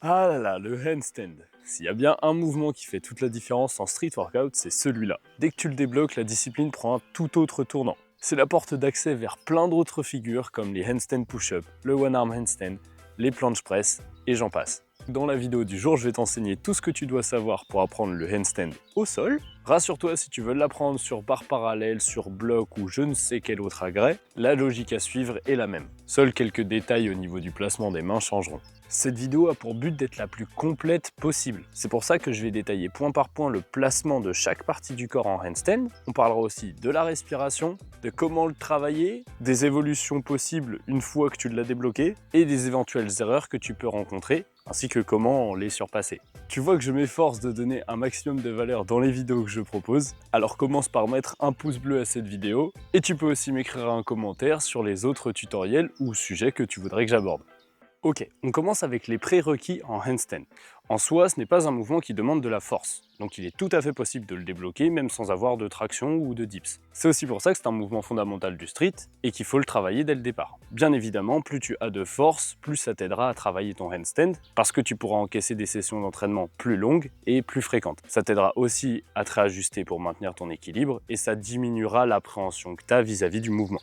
Ah là là, le handstand. S'il y a bien un mouvement qui fait toute la différence en street workout, c'est celui-là. Dès que tu le débloques, la discipline prend un tout autre tournant. C'est la porte d'accès vers plein d'autres figures comme les handstand push-up, le one-arm handstand, les planches press, et j'en passe. Dans la vidéo du jour, je vais t'enseigner tout ce que tu dois savoir pour apprendre le handstand au sol. Rassure-toi, si tu veux l'apprendre sur barre parallèle, sur bloc ou je ne sais quel autre agrès, la logique à suivre est la même. Seuls quelques détails au niveau du placement des mains changeront. Cette vidéo a pour but d'être la plus complète possible. C'est pour ça que je vais détailler point par point le placement de chaque partie du corps en handstand. On parlera aussi de la respiration, de comment le travailler, des évolutions possibles une fois que tu l'as débloqué et des éventuelles erreurs que tu peux rencontrer, ainsi que comment les surpasser. Tu vois que je m'efforce de donner un maximum de valeur dans les vidéos que je propose, alors commence par mettre un pouce bleu à cette vidéo et tu peux aussi m'écrire un commentaire sur les autres tutoriels ou sujets que tu voudrais que j'aborde. Ok, on commence avec les prérequis en handstand. En soi, ce n'est pas un mouvement qui demande de la force, donc il est tout à fait possible de le débloquer même sans avoir de traction ou de dips. C'est aussi pour ça que c'est un mouvement fondamental du street et qu'il faut le travailler dès le départ. Bien évidemment, plus tu as de force, plus ça t'aidera à travailler ton handstand, parce que tu pourras encaisser des sessions d'entraînement plus longues et plus fréquentes. Ça t'aidera aussi à te réajuster pour maintenir ton équilibre et ça diminuera l'appréhension que tu as vis-à-vis du mouvement.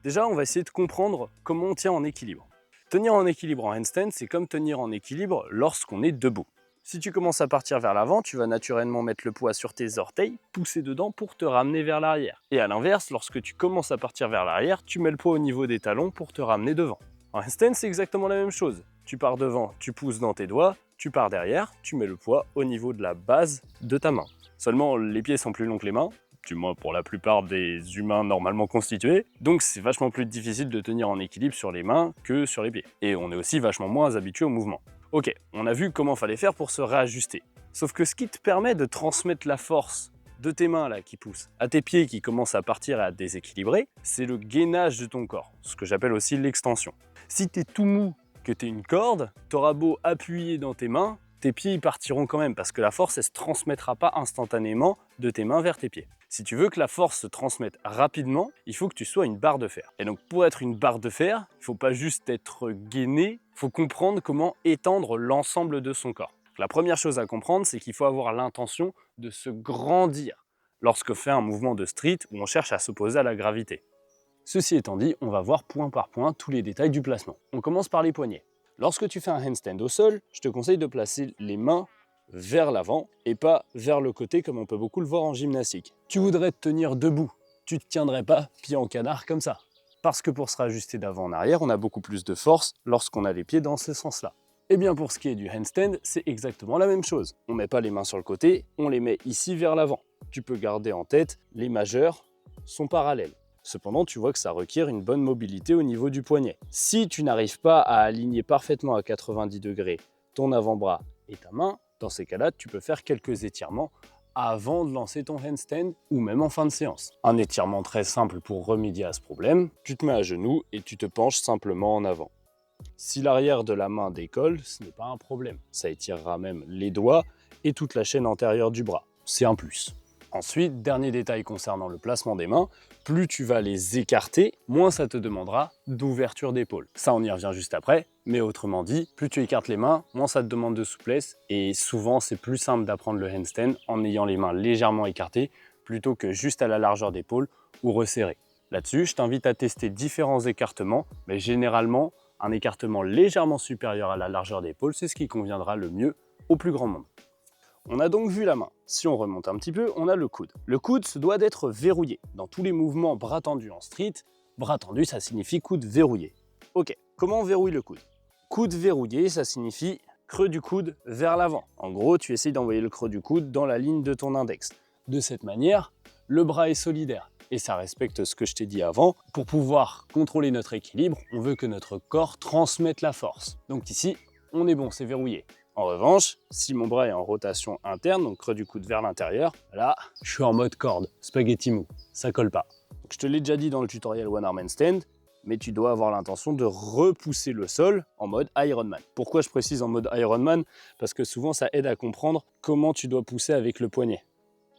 Déjà, on va essayer de comprendre comment on tient en équilibre. Tenir en équilibre en handstand, c'est comme tenir en équilibre lorsqu'on est debout. Si tu commences à partir vers l'avant, tu vas naturellement mettre le poids sur tes orteils, pousser dedans pour te ramener vers l'arrière. Et à l'inverse, lorsque tu commences à partir vers l'arrière, tu mets le poids au niveau des talons pour te ramener devant. En handstand, c'est exactement la même chose. Tu pars devant, tu pousses dans tes doigts, tu pars derrière, tu mets le poids au niveau de la base de ta main. Seulement, les pieds sont plus longs que les mains, du moins pour la plupart des humains normalement constitués, donc c'est vachement plus difficile de tenir en équilibre sur les mains que sur les pieds. Et on est aussi vachement moins habitué au mouvement. Ok, on a vu comment fallait faire pour se réajuster. Sauf que ce qui te permet de transmettre la force de tes mains là qui poussent à tes pieds qui commencent à partir et à déséquilibrer, c'est le gainage de ton corps, ce que j'appelle aussi l'extension. Si t'es tout mou, que t'es une corde, t'auras beau appuyer dans tes mains, tes pieds y partiront quand même parce que la force elle se transmettra pas instantanément de tes mains vers tes pieds. Si tu veux que la force se transmette rapidement, il faut que tu sois une barre de fer. Et donc pour être une barre de fer, il ne faut pas juste être gainé, il faut comprendre comment étendre l'ensemble de son corps. La première chose à comprendre, c'est qu'il faut avoir l'intention de se grandir lorsque fait un mouvement de street où on cherche à s'opposer à la gravité. Ceci étant dit, on va voir point par point tous les détails du placement. On commence par les poignets. Lorsque tu fais un handstand au sol, je te conseille de placer les mains vers l'avant et pas vers le côté comme on peut beaucoup le voir en gymnastique. Tu voudrais te tenir debout, tu ne te tiendrais pas pied en canard comme ça. Parce que pour se rajuster d'avant en arrière, on a beaucoup plus de force lorsqu'on a les pieds dans ce sens-là. Et bien pour ce qui est du handstand, c'est exactement la même chose. On ne met pas les mains sur le côté, on les met ici vers l'avant. Tu peux garder en tête, les majeurs sont parallèles. Cependant, tu vois que ça requiert une bonne mobilité au niveau du poignet. Si tu n'arrives pas à aligner parfaitement à 90 degrés ton avant-bras et ta main, dans ces cas-là, tu peux faire quelques étirements avant de lancer ton handstand ou même en fin de séance. Un étirement très simple pour remédier à ce problème, tu te mets à genoux et tu te penches simplement en avant. Si l'arrière de la main décolle, ce n'est pas un problème. Ça étirera même les doigts et toute la chaîne antérieure du bras. C'est un plus. Ensuite, dernier détail concernant le placement des mains, plus tu vas les écarter, moins ça te demandera d'ouverture d'épaule. Ça, on y revient juste après, mais autrement dit, plus tu écartes les mains, moins ça te demande de souplesse, et souvent c'est plus simple d'apprendre le handstand en ayant les mains légèrement écartées, plutôt que juste à la largeur d'épaule ou resserrées. Là-dessus, je t'invite à tester différents écartements, mais généralement, un écartement légèrement supérieur à la largeur d'épaule, c'est ce qui conviendra le mieux au plus grand nombre. On a donc vu la main. Si on remonte un petit peu, on a le coude. Le coude se doit d'être verrouillé. Dans tous les mouvements bras tendus en street, bras tendu ça signifie coude verrouillé. Ok, comment on verrouille le coude? Coude verrouillé, ça signifie creux du coude vers l'avant. En gros, tu essayes d'envoyer le creux du coude dans la ligne de ton index. De cette manière, le bras est solidaire. Et ça respecte ce que je t'ai dit avant. Pour pouvoir contrôler notre équilibre, on veut que notre corps transmette la force. Donc ici, on est bon, c'est verrouillé. En revanche, si mon bras est en rotation interne, donc creux du coude vers l'intérieur, là, je suis en mode corde, spaghetti mou, ça colle pas. Donc, je te l'ai déjà dit dans le tutoriel One Arm Handstand, mais tu dois avoir l'intention de repousser le sol en mode Ironman. Pourquoi je précise en mode Ironman? Parce que souvent ça aide à comprendre comment tu dois pousser avec le poignet.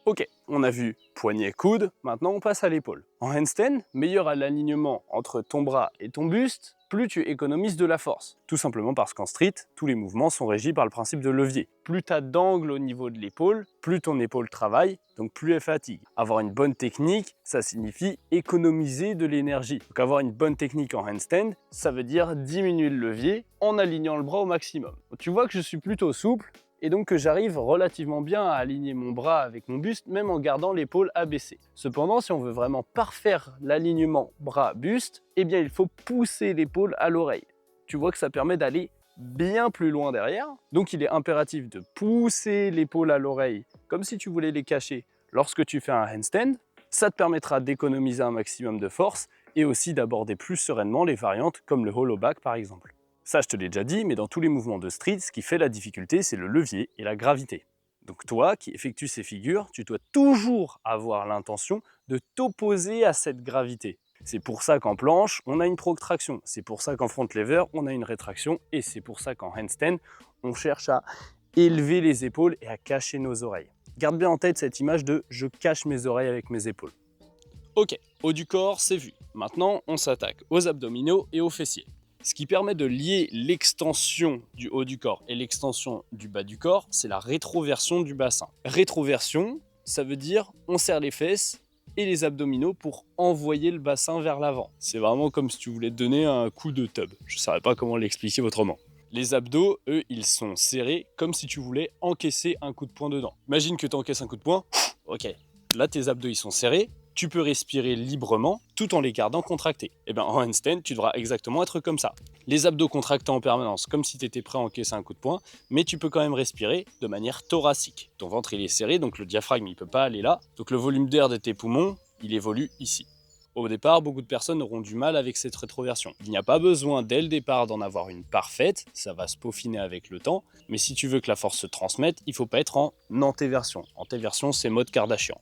Ok, on a vu poignet-coude, maintenant on passe à l'épaule. En handstand, meilleur à l'alignement entre ton bras et ton buste, plus tu économises de la force. Tout simplement parce qu'en street, tous les mouvements sont régis par le principe de levier. Plus tu as d'angle au niveau de l'épaule, plus ton épaule travaille, donc plus elle fatigue. Avoir une bonne technique, ça signifie économiser de l'énergie. Donc avoir une bonne technique en handstand, ça veut dire diminuer le levier en alignant le bras au maximum. Tu vois que je suis plutôt souple, et donc que j'arrive relativement bien à aligner mon bras avec mon buste, même en gardant l'épaule abaissée. Cependant, si on veut vraiment parfaire l'alignement bras-buste, eh bien il faut pousser l'épaule à l'oreille. Tu vois que ça permet d'aller bien plus loin derrière, donc il est impératif de pousser l'épaule à l'oreille, comme si tu voulais les cacher lorsque tu fais un handstand. Ça te permettra d'économiser un maximum de force, et aussi d'aborder plus sereinement les variantes, comme le hollow back par exemple. Ça, je te l'ai déjà dit, mais dans tous les mouvements de street, ce qui fait la difficulté, c'est le levier et la gravité. Donc toi, qui effectues ces figures, tu dois toujours avoir l'intention de t'opposer à cette gravité. C'est pour ça qu'en planche, on a une protraction. C'est pour ça qu'en front lever, on a une rétraction. Et c'est pour ça qu'en handstand, on cherche à élever les épaules et à cacher nos oreilles. Garde bien en tête cette image de « je cache mes oreilles avec mes épaules ». Ok, haut du corps, c'est vu. Maintenant, on s'attaque aux abdominaux et aux fessiers. Ce qui permet de lier l'extension du haut du corps et l'extension du bas du corps, c'est la rétroversion du bassin. Rétroversion, ça veut dire on serre les fesses et les abdominaux pour envoyer le bassin vers l'avant. C'est vraiment comme si tu voulais te donner un coup de tub. Je ne saurais pas comment l'expliquer autrement. Les abdos, eux, ils sont serrés comme si tu voulais encaisser un coup de poing dedans. Imagine que tu encaisses un coup de poing, ok, là tes abdos ils sont serrés, tu peux respirer librement tout en les gardant contractés. Et bien en handstand, tu devras exactement être comme ça. Les abdos contractés en permanence, comme si tu étais prêt à encaisser un coup de poing, mais tu peux quand même respirer de manière thoracique. Ton ventre il est serré, donc le diaphragme il peut pas aller là, donc le volume d'air de tes poumons, il évolue ici. Au départ, beaucoup de personnes auront du mal avec cette rétroversion. Il n'y a pas besoin dès le départ d'en avoir une parfaite, ça va se peaufiner avec le temps, mais si tu veux que la force se transmette, il ne faut pas être en antéversion. Antéversion, c'est mode Kardashian.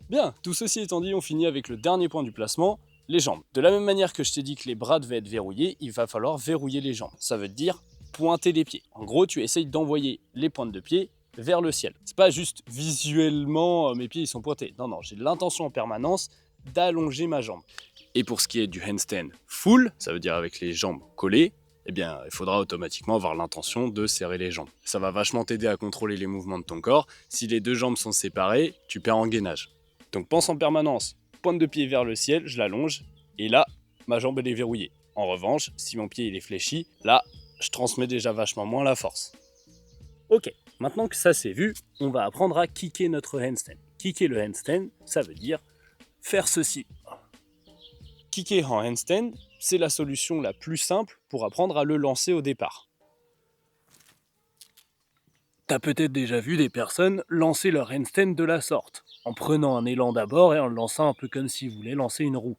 Bien, tout ceci étant dit, on finit avec le dernier point du placement, les jambes. De la même manière que je t'ai dit que les bras devaient être verrouillés, il va falloir verrouiller les jambes. Ça veut dire pointer les pieds. En gros, tu essayes d'envoyer les pointes de pied vers le ciel. C'est pas juste visuellement mes pieds ils sont pointés. Non, j'ai l'intention en permanence d'allonger ma jambe. Et pour ce qui est du handstand full, ça veut dire avec les jambes collées, eh bien, il faudra automatiquement avoir l'intention de serrer les jambes. Ça va vachement t'aider à contrôler les mouvements de ton corps. Si les deux jambes sont séparées, tu perds en gainage. Donc pense en permanence, pointe de pied vers le ciel, je l'allonge, et là, ma jambe elle est verrouillée. En revanche, si mon pied il est fléchi, là, je transmets déjà vachement moins la force. Ok, maintenant que ça c'est vu, on va apprendre à kicker notre handstand. Kicker le handstand, ça veut dire faire ceci. Kicker en handstand, c'est la solution la plus simple pour apprendre à le lancer au départ. T'as peut-être déjà vu des personnes lancer leur handstand de la sorte, en prenant un élan d'abord et en le lançant un peu comme s'ils voulaient lancer une roue.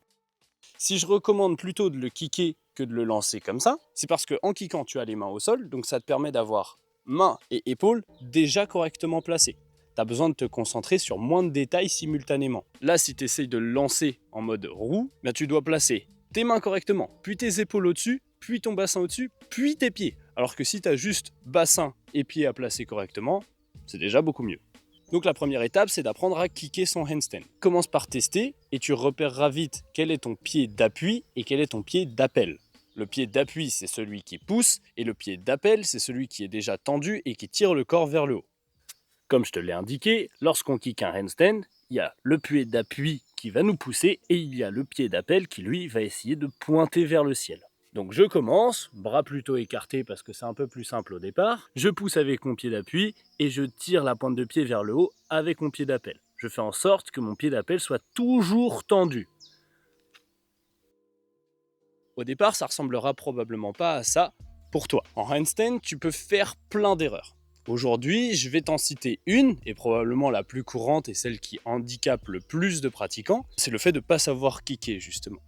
Si je recommande plutôt de le kicker que de le lancer comme ça, c'est parce qu'en kickant tu as les mains au sol, donc ça te permet d'avoir mains et épaules déjà correctement placées. Tu as besoin de te concentrer sur moins de détails simultanément. Là, si tu essayes de le lancer en mode roue, tu dois placer tes mains correctement, puis tes épaules au-dessus, puis ton bassin au-dessus, puis tes pieds. Alors que si tu as juste bassin et pieds à placer correctement, c'est déjà beaucoup mieux. Donc la première étape, c'est d'apprendre à kicker son handstand. Commence par tester et tu repéreras vite quel est ton pied d'appui et quel est ton pied d'appel. Le pied d'appui, c'est celui qui pousse, et le pied d'appel, c'est celui qui est déjà tendu et qui tire le corps vers le haut. Comme je te l'ai indiqué, lorsqu'on kick un handstand, il y a le pied d'appui qui va nous pousser et il y a le pied d'appel qui, lui, va essayer de pointer vers le ciel. Donc je commence, bras plutôt écartés parce que c'est un peu plus simple au départ. Je pousse avec mon pied d'appui et je tire la pointe de pied vers le haut avec mon pied d'appel. Je fais en sorte que mon pied d'appel soit toujours tendu. Au départ, ça ressemblera probablement pas à ça pour toi. En handstand, tu peux faire plein d'erreurs. Aujourd'hui, je vais t'en citer une, et probablement la plus courante et celle qui handicape le plus de pratiquants, c'est le fait de ne pas savoir kicker justement.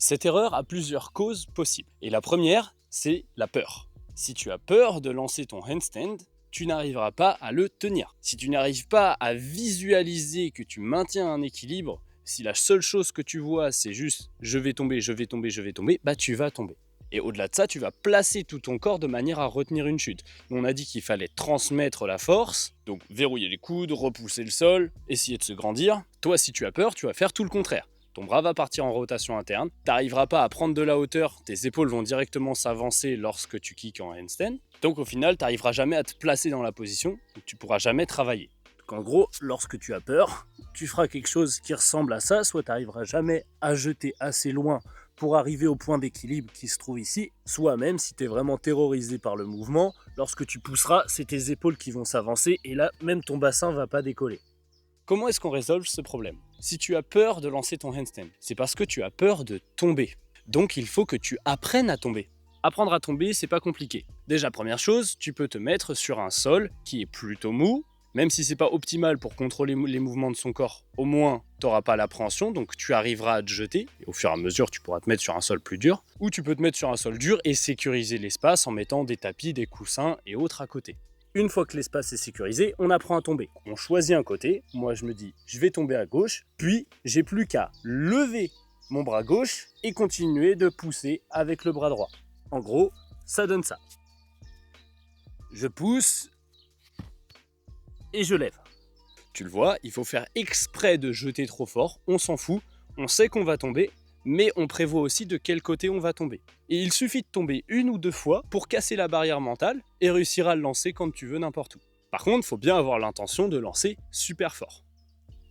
Cette erreur a plusieurs causes possibles. Et la première, c'est la peur. Si tu as peur de lancer ton handstand, tu n'arriveras pas à le tenir. Si tu n'arrives pas à visualiser que tu maintiens un équilibre, si la seule chose que tu vois, c'est juste « je vais tomber, je vais tomber, je vais tomber », tu vas tomber. Et au-delà de ça, tu vas placer tout ton corps de manière à retenir une chute. On a dit qu'il fallait transmettre la force, donc verrouiller les coudes, repousser le sol, essayer de se grandir. Toi, si tu as peur, tu vas faire tout le contraire. ton bras va partir en rotation interne, tu n'arriveras pas à prendre de la hauteur, tes épaules vont directement s'avancer lorsque tu kicks en handstand, donc au final tu n'arriveras jamais à te placer dans la position, donc tu ne pourras jamais travailler. Donc en gros, lorsque tu as peur, tu feras quelque chose qui ressemble à ça, soit tu n'arriveras jamais à jeter assez loin pour arriver au point d'équilibre qui se trouve ici, soit même si tu es vraiment terrorisé par le mouvement, lorsque tu pousseras, c'est tes épaules qui vont s'avancer et là, même ton bassin ne va pas décoller. Comment est-ce qu'on résolve ce problème? Si tu as peur de lancer ton handstand, c'est parce que tu as peur de tomber. Donc il faut que tu apprennes à tomber. Apprendre à tomber, c'est pas compliqué. Déjà, première chose, tu peux te mettre sur un sol qui est plutôt mou, même si c'est pas optimal pour contrôler les mouvements de son corps, au moins tu n'auras pas l'appréhension, donc tu arriveras à te jeter, et au fur et à mesure tu pourras te mettre sur un sol plus dur, ou tu peux te mettre sur un sol dur et sécuriser l'espace en mettant des tapis, des coussins et autres à côté. Une fois que l'espace est sécurisé, on apprend à tomber. On choisit un côté, moi je me dis je vais tomber à gauche, puis j'ai plus qu'à lever mon bras gauche et continuer de pousser avec le bras droit. En gros, ça donne ça. Je pousse et je lève. Tu le vois, il faut faire exprès de jeter trop fort, on s'en fout, on sait qu'on va tomber, mais on prévoit aussi de quel côté on va tomber. Et il suffit de tomber 1 ou 2 fois pour casser la barrière mentale et réussir à le lancer quand tu veux n'importe où. Par contre, il faut bien avoir l'intention de lancer super fort.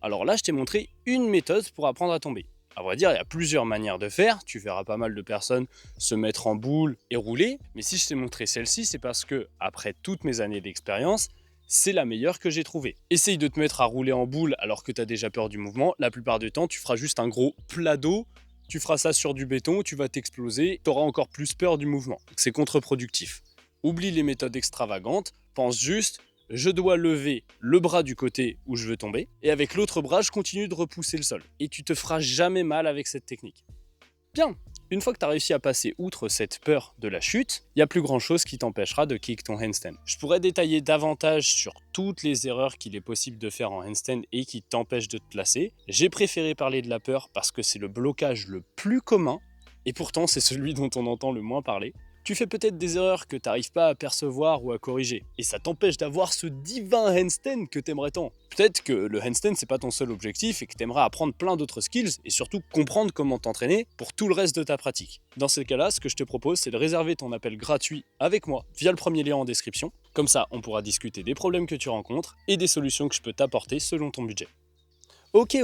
Alors là, je t'ai montré une méthode pour apprendre à tomber. À vrai dire, il y a plusieurs manières de faire, tu verras pas mal de personnes se mettre en boule et rouler, mais si je t'ai montré celle-ci, c'est parce que, après toutes mes années d'expérience, c'est la meilleure que j'ai trouvée. Essaye de te mettre à rouler en boule alors que tu as déjà peur du mouvement. La plupart du temps, tu feras juste un gros plat d'eau. Tu feras ça sur du béton, tu vas t'exploser, tu auras encore plus peur du mouvement. C'est contre-productif. Oublie les méthodes extravagantes, pense juste, je dois lever le bras du côté où je veux tomber, et avec l'autre bras, je continue de repousser le sol. Et tu te feras jamais mal avec cette technique. Bien, une fois que tu as réussi à passer outre cette peur de la chute, il n'y a plus grand chose qui t'empêchera de kick ton handstand. Je pourrais détailler davantage sur toutes les erreurs qu'il est possible de faire en handstand et qui t'empêchent de te placer. J'ai préféré parler de la peur parce que c'est le blocage le plus commun, et pourtant c'est celui dont on entend le moins parler. Tu fais peut-être des erreurs que tu n'arrives pas à percevoir ou à corriger, et ça t'empêche d'avoir ce divin handstand que t'aimerais tant. Peut-être que le handstand c'est pas ton seul objectif et que t'aimerais apprendre plein d'autres skills et surtout comprendre comment t'entraîner pour tout le reste de ta pratique. Dans ce cas-là, ce que je te propose c'est de réserver ton appel gratuit avec moi via le premier lien en description. Comme ça, on pourra discuter des problèmes que tu rencontres et des solutions que je peux t'apporter selon ton budget. Ok,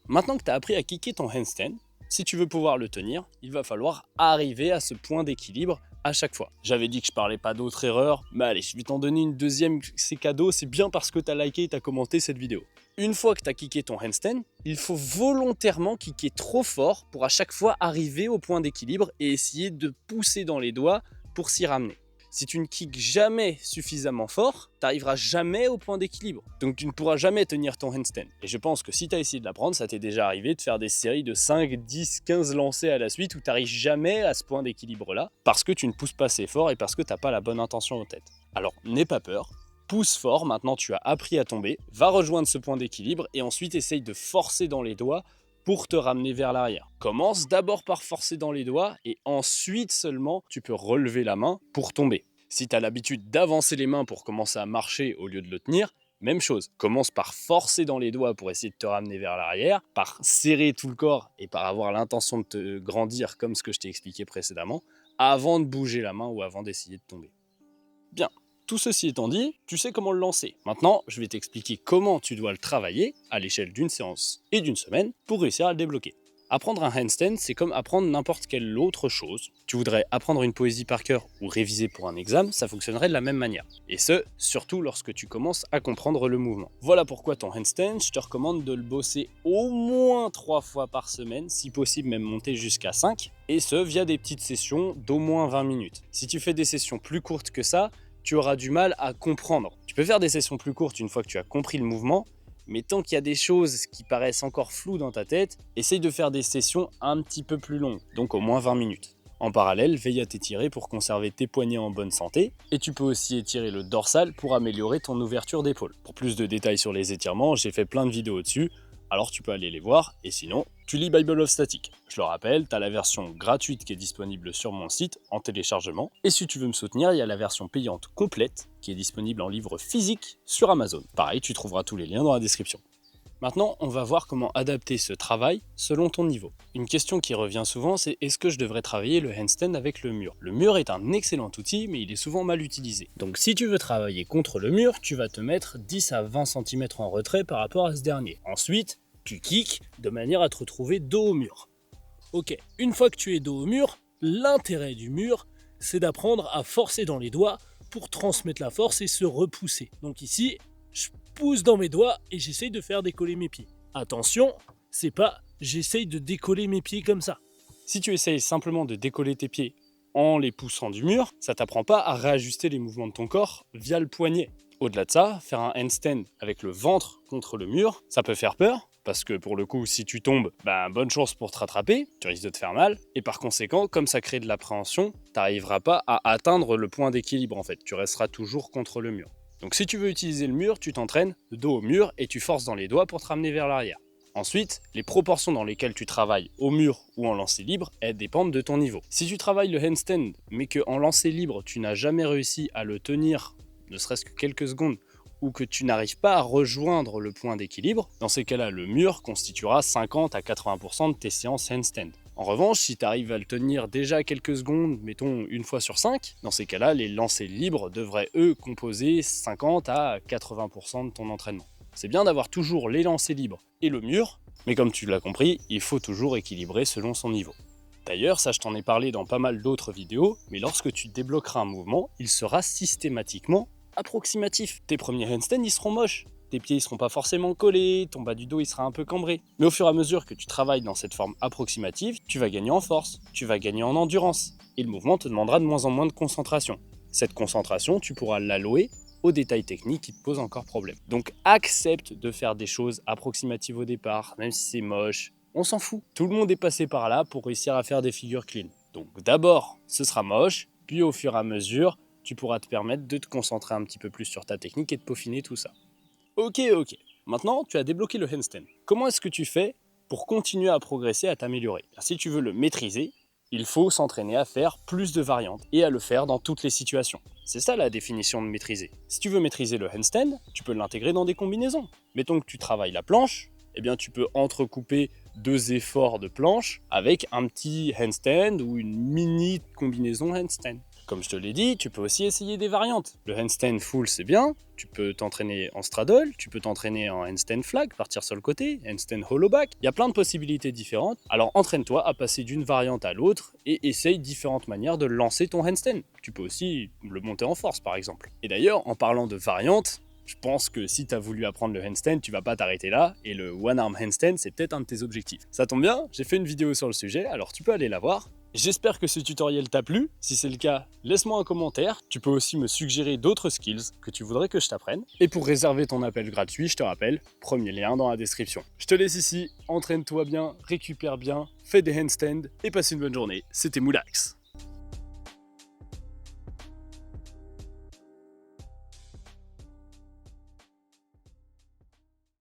maintenant que tu as appris à kicker ton handstand, si tu veux pouvoir le tenir, il va falloir arriver à ce point d'équilibre à chaque fois. J'avais dit que je parlais pas d'autres erreurs, mais allez, je vais t'en donner une deuxième, c'est cadeau, c'est bien parce que t'as liké et t'as commenté cette vidéo. Une fois que t'as kické ton handstand, il faut volontairement kicker trop fort pour à chaque fois arriver au point d'équilibre et essayer de pousser dans les doigts pour s'y ramener. Si tu ne kicks jamais suffisamment fort, tu n'arriveras jamais au point d'équilibre. Donc tu ne pourras jamais tenir ton handstand. Et je pense que si tu as essayé de l'apprendre, ça t'est déjà arrivé de faire des séries de 5, 10, 15 lancers à la suite où tu n'arrives jamais à ce point d'équilibre-là parce que tu ne pousses pas assez fort et parce que tu n'as pas la bonne intention en tête. Alors n'aie pas peur, pousse fort, maintenant tu as appris à tomber, va rejoindre ce point d'équilibre et ensuite essaye de forcer dans les doigts pour te ramener vers l'arrière. Commence d'abord par forcer dans les doigts et ensuite seulement tu peux relever la main pour tomber. Si tu as l'habitude d'avancer les mains pour commencer à marcher au lieu de le tenir, même chose. Commence par forcer dans les doigts pour essayer de te ramener vers l'arrière, par serrer tout le corps et par avoir l'intention de te grandir comme ce que je t'ai expliqué précédemment, avant de bouger la main ou avant d'essayer de tomber. Bien. Tout ceci étant dit, tu sais comment le lancer. Maintenant, je vais t'expliquer comment tu dois le travailler à l'échelle d'une séance et d'une semaine pour réussir à le débloquer. Apprendre un handstand, c'est comme apprendre n'importe quelle autre chose. Tu voudrais apprendre une poésie par cœur ou réviser pour un examen, ça fonctionnerait de la même manière. Et ce, surtout lorsque tu commences à comprendre le mouvement. Voilà pourquoi ton handstand, je te recommande de le bosser au moins 3 fois par semaine, si possible même monter jusqu'à 5, et ce, via des petites sessions d'au moins 20 minutes. Si tu fais des sessions plus courtes que ça, tu auras du mal à comprendre. Tu peux faire des sessions plus courtes une fois que tu as compris le mouvement, mais tant qu'il y a des choses qui paraissent encore floues dans ta tête, essaye de faire des sessions un petit peu plus longues, donc au moins 20 minutes. En parallèle, veille à t'étirer pour conserver tes poignets en bonne santé, et tu peux aussi étirer le dorsal pour améliorer ton ouverture d'épaule. Pour plus de détails sur les étirements, j'ai fait plein de vidéos dessus, alors tu peux aller les voir, et sinon, tu lis Bible of Static. Je le rappelle, tu as la version gratuite qui est disponible sur mon site en téléchargement, et si tu veux me soutenir, il y a la version payante complète qui est disponible en livre physique sur Amazon. Pareil, tu trouveras tous les liens dans la description. Maintenant, on va voir comment adapter ce travail selon ton niveau. Une question qui revient souvent, c'est est-ce que je devrais travailler le handstand avec le mur? Le mur est un excellent outil, mais il est souvent mal utilisé. Donc si tu veux travailler contre le mur, tu vas te mettre 10 à 20 cm en retrait par rapport à ce dernier. Ensuite, tu kicks de manière à te retrouver dos au mur. Ok, une fois que tu es dos au mur, l'intérêt du mur, c'est d'apprendre à forcer dans les doigts pour transmettre la force et se repousser. Donc ici, je pousse dans mes doigts et j'essaye de faire décoller mes pieds. Attention, c'est pas j'essaye de décoller mes pieds comme ça. Si tu essayes simplement de décoller tes pieds en les poussant du mur, ça t'apprend pas à réajuster les mouvements de ton corps via le poignet. Au-delà de ça, faire un handstand avec le ventre contre le mur, ça peut faire peur, parce que pour le coup, si tu tombes, bonne chance pour te rattraper, tu risques de te faire mal, et par conséquent, comme ça crée de l'appréhension, tu n'arriveras pas à atteindre le point d'équilibre en fait, tu resteras toujours contre le mur. Donc si tu veux utiliser le mur, tu t'entraînes dos au mur et tu forces dans les doigts pour te ramener vers l'arrière. Ensuite, les proportions dans lesquelles tu travailles au mur ou en lancer libre, elles dépendent de ton niveau. Si tu travailles le handstand, mais qu'en lancer libre, tu n'as jamais réussi à le tenir, ne serait-ce que quelques secondes, ou que tu n'arrives pas à rejoindre le point d'équilibre, dans ces cas-là, le mur constituera 50 à 80% de tes séances handstand. En revanche, si tu arrives à le tenir déjà quelques secondes, mettons une fois sur 5, dans ces cas-là, les lancers libres devraient eux composer 50 à 80% de ton entraînement. C'est bien d'avoir toujours les lancers libres et le mur, mais comme tu l'as compris, il faut toujours équilibrer selon son niveau. D'ailleurs, ça je t'en ai parlé dans pas mal d'autres vidéos, mais lorsque tu débloqueras un mouvement, il sera systématiquement approximatif. Tes premiers handstands, ils seront moches. Tes pieds ne seront pas forcément collés, ton bas du dos il sera un peu cambré. Mais au fur et à mesure que tu travailles dans cette forme approximative, tu vas gagner en force, tu vas gagner en endurance, et le mouvement te demandera de moins en moins de concentration. Cette concentration, tu pourras l'allouer aux détails techniques qui te posent encore problème. Donc accepte de faire des choses approximatives au départ, même si c'est moche, on s'en fout. Tout le monde est passé par là pour réussir à faire des figures clean. Donc d'abord, ce sera moche, puis au fur et à mesure, tu pourras te permettre de te concentrer un petit peu plus sur ta technique et de peaufiner tout ça. Ok. Maintenant, tu as débloqué le handstand. Comment est-ce que tu fais pour continuer à progresser, à t'améliorer? Si tu veux le maîtriser, il faut s'entraîner à faire plus de variantes et à le faire dans toutes les situations. C'est ça la définition de maîtriser. Si tu veux maîtriser le handstand, tu peux l'intégrer dans des combinaisons. Mettons que tu travailles la planche, tu peux entrecouper 2 efforts de planche avec un petit handstand ou une mini combinaison handstand. Comme je te l'ai dit, tu peux aussi essayer des variantes. Le handstand full, c'est bien. Tu peux t'entraîner en straddle, tu peux t'entraîner en handstand flag, partir sur le côté, handstand hollow back. Il y a plein de possibilités différentes. Alors entraîne-toi à passer d'une variante à l'autre et essaye différentes manières de lancer ton handstand. Tu peux aussi le monter en force, par exemple. Et d'ailleurs, en parlant de variantes, je pense que si tu as voulu apprendre le handstand, tu vas pas t'arrêter là, et le one arm handstand, c'est peut-être un de tes objectifs. Ça tombe bien, j'ai fait une vidéo sur le sujet, alors tu peux aller la voir. J'espère que ce tutoriel t'a plu. Si c'est le cas, laisse-moi un commentaire. Tu peux aussi me suggérer d'autres skills que tu voudrais que je t'apprenne. Et pour réserver ton appel gratuit, je te rappelle, premier lien dans la description. Je te laisse ici, entraîne-toi bien, récupère bien, fais des handstands et passe une bonne journée. C'était Moulax.